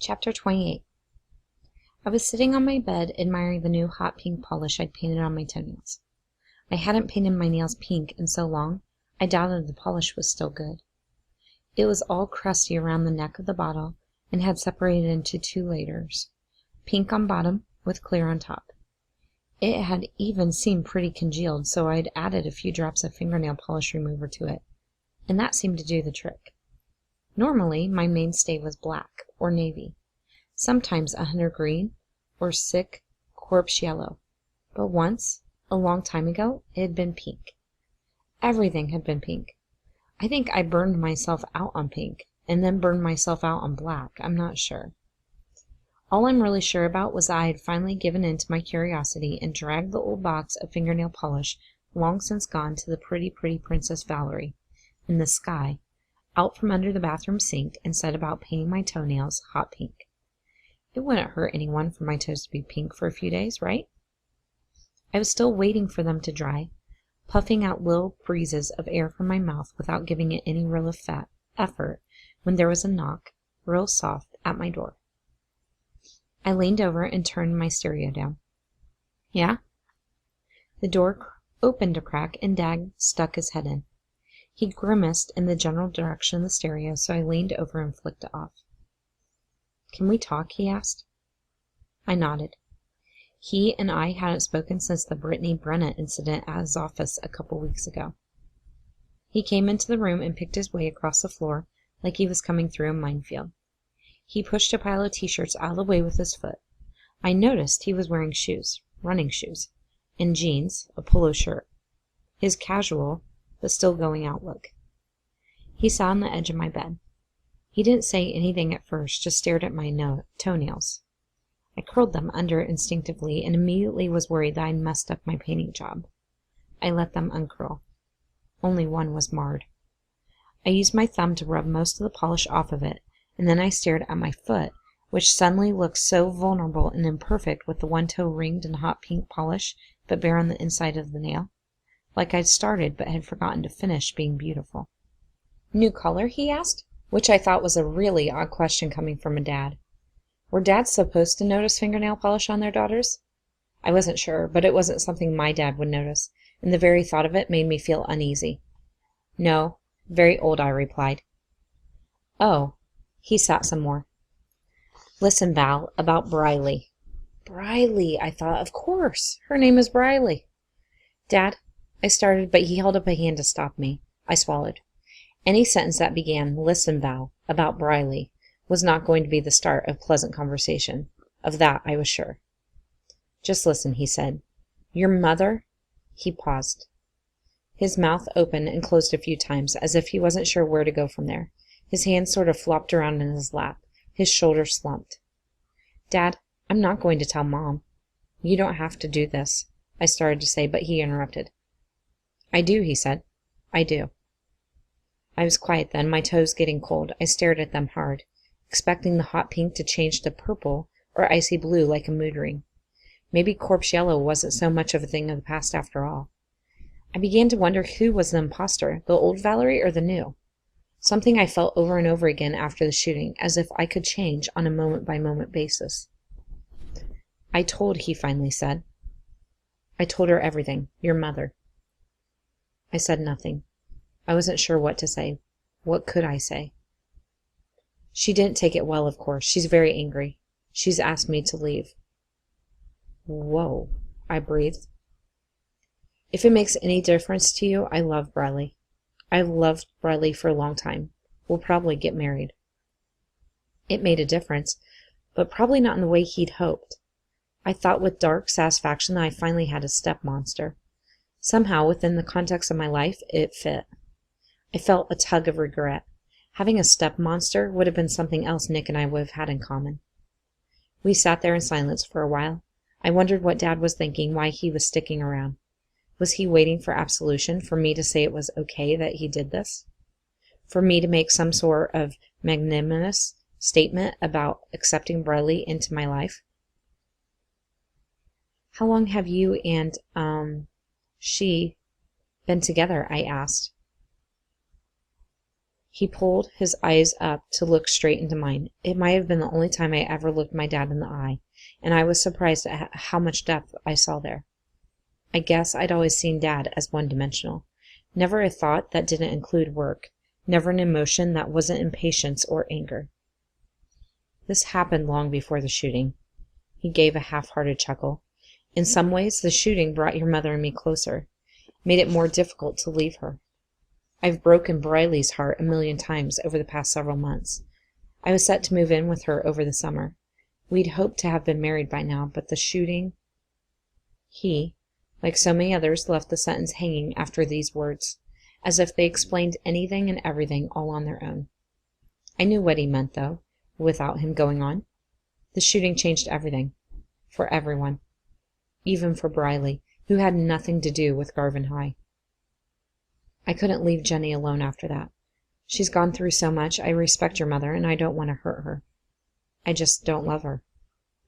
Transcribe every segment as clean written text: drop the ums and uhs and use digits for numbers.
Chapter 28. I was sitting on my bed admiring the new hot pink polish I'd painted on my toenails. I hadn't painted my nails pink in so long, I doubted the polish was still good. It was all crusty around the neck of the bottle and had separated into 2 layers, pink on bottom with clear on top. It had even seemed pretty congealed, so I'd added a few drops of fingernail polish remover to it, and that seemed to do the trick. Normally, my mainstay was black or navy, sometimes a hunter green or sick corpse yellow, but once, a long time ago, it had been pink. Everything had been pink. I think I burned myself out on pink, and then burned myself out on black. I'm not sure. All I'm really sure about was I had finally given in to my curiosity and dragged the old box of fingernail polish, long since gone, to the pretty Princess Valerie, in the sky, out from under the bathroom sink, and set about painting my toenails hot pink. It wouldn't hurt anyone for my toes to be pink for a few days, right? I was still waiting for them to dry, puffing out little breezes of air from my mouth without giving it any real effort, when there was a knock, real soft, at my door. I leaned over and turned my stereo down. Yeah? The door opened a crack, and Dad stuck his head in. He grimaced in the general direction of the stereo, so I leaned over and flicked it off. "Can we talk?" he asked. I nodded. He and I hadn't spoken since the Brittany Brennan incident at his office a couple weeks ago. He came into the room and picked his way across the floor like he was coming through a minefield. He pushed a pile of t-shirts out of the way with his foot. I noticed he was wearing shoes, running shoes, and jeans, a polo shirt. His casual, but still going out look. He sat on the edge of my bed. He didn't say anything at first, just stared at my toenails. I curled them under instinctively and immediately was worried that I'd messed up my painting job. I let them uncurl. Only one was marred. I used my thumb to rub most of the polish off of it, and then I stared at my foot, which suddenly looked so vulnerable and imperfect with the one toe ringed in hot pink polish but bare on the inside of the nail, like I'd started but had forgotten to finish being beautiful. "New color?" he asked, which I thought was a really odd question coming from a dad. Were dads supposed to notice fingernail polish on their daughters? I wasn't sure, but it wasn't something my dad would notice, and the very thought of it made me feel uneasy. "No, very old," I replied. "Oh." He sat some more. "Listen, Val, about Briley." Briley, I thought, of course. Her name is Briley. "Dad," I started, but he held up a hand to stop me. I swallowed. Any sentence that began, "Listen, Val, about Briley," was not going to be the start of pleasant conversation. Of that I was sure. "Just listen," he said. "Your mother—" He paused. His mouth opened and closed a few times, as if he wasn't sure where to go from there. His hands sort of flopped around in his lap. His shoulders slumped. "Dad, I'm not going to tell Mom." "You don't have to do this," I started to say, but he interrupted. "I do," he said. "I do." I was quiet then, my toes getting cold. I stared at them hard, expecting the hot pink to change to purple or icy blue like a mood ring. Maybe corpse yellow wasn't so much of a thing of the past after all. I began to wonder who was the imposter, the old Valerie or the new. Something I felt over and over again after the shooting, as if I could change on a moment-by-moment basis. He finally said. "I told her everything. Your mother." I said nothing. I wasn't sure what to say. What could I say? "She didn't take it well, of course. She's very angry. She's asked me to leave." "Whoa," I breathed. "If it makes any difference to you, I love Briley. I've loved Briley for a long time. We'll probably get married." It made a difference, but probably not in the way he'd hoped. I thought with dark satisfaction that I finally had a step-monster. Somehow, within the context of my life, it fit. I felt a tug of regret. Having a step-monster would have been something else Nick and I would have had in common. We sat there in silence for a while. I wondered what Dad was thinking, why he was sticking around. Was he waiting for absolution, for me to say it was okay that he did this? For me to make some sort of magnanimous statement about accepting Briley into my life? "How long have you and, she been together?" I asked. He pulled his eyes up to look straight into mine. It might have been the only time I ever looked my dad in the eye, and I was surprised at how much depth I saw there. I guess I'd always seen Dad as one-dimensional. Never a thought that didn't include work. Never an emotion that wasn't impatience or anger. This happened long before the shooting. He gave a half-hearted chuckle. In some ways, the shooting brought your mother and me closer, made it more difficult to leave her. I've broken Briley's heart 1,000,000 times over the past several months. I was set to move in with her over the summer. We'd hoped to have been married by now, but the shooting... He, like so many others, left the sentence hanging after these words, as if they explained anything and everything all on their own. I knew what he meant, though, without him going on. The shooting changed everything. For everyone. Even for Briley, who had nothing to do with Garvin High. I couldn't leave Jenny alone after that. She's gone through so much. I respect your mother, and I don't want to hurt her. I just don't love her.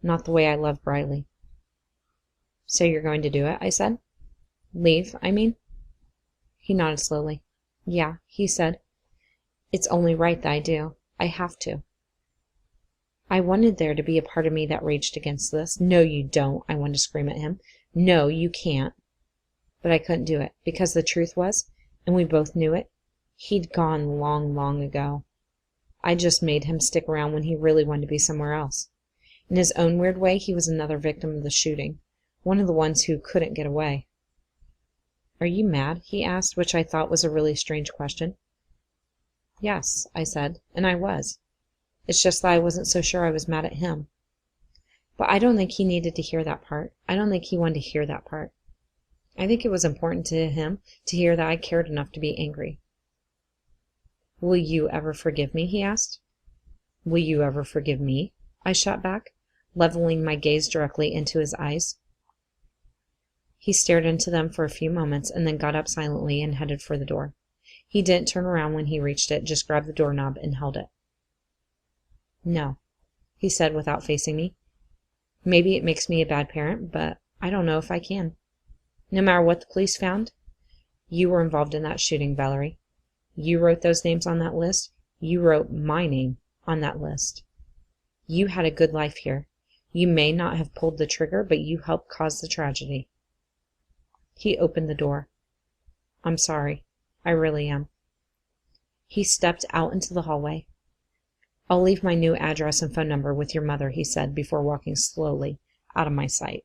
Not the way I love Briley. So you're going to do it, I said. Leave, I mean? He nodded slowly. Yeah, he said. It's only right that I do. I have to. I wanted there to be a part of me that raged against this. No, you don't, I wanted to scream at him. No, you can't. But I couldn't do it, because the truth was, and we both knew it, he'd gone long, long ago. I just made him stick around when he really wanted to be somewhere else. In his own weird way, he was another victim of the shooting, one of the ones who couldn't get away. Are you mad? He asked, which I thought was a really strange question. Yes, I said, and I was. It's just that I wasn't so sure I was mad at him. But I don't think he needed to hear that part. I don't think he wanted to hear that part. I think it was important to him to hear that I cared enough to be angry. Will you ever forgive me? He asked. Will you ever forgive me? I shot back, leveling my gaze directly into his eyes. He stared into them for a few moments and then got up silently and headed for the door. He didn't turn around when he reached it, just grabbed the doorknob and held it. No, he said without facing me. Maybe it makes me a bad parent, but I don't know if I can. No matter what the police found, you were involved in that shooting, Valerie. You wrote those names on that list. You wrote my name on that list. You had a good life here. You may not have pulled the trigger, but you helped cause the tragedy. He opened the door. I'm sorry. I really am. He stepped out into the hallway. I'll leave my new address and phone number with your mother, he said, before walking slowly out of my sight.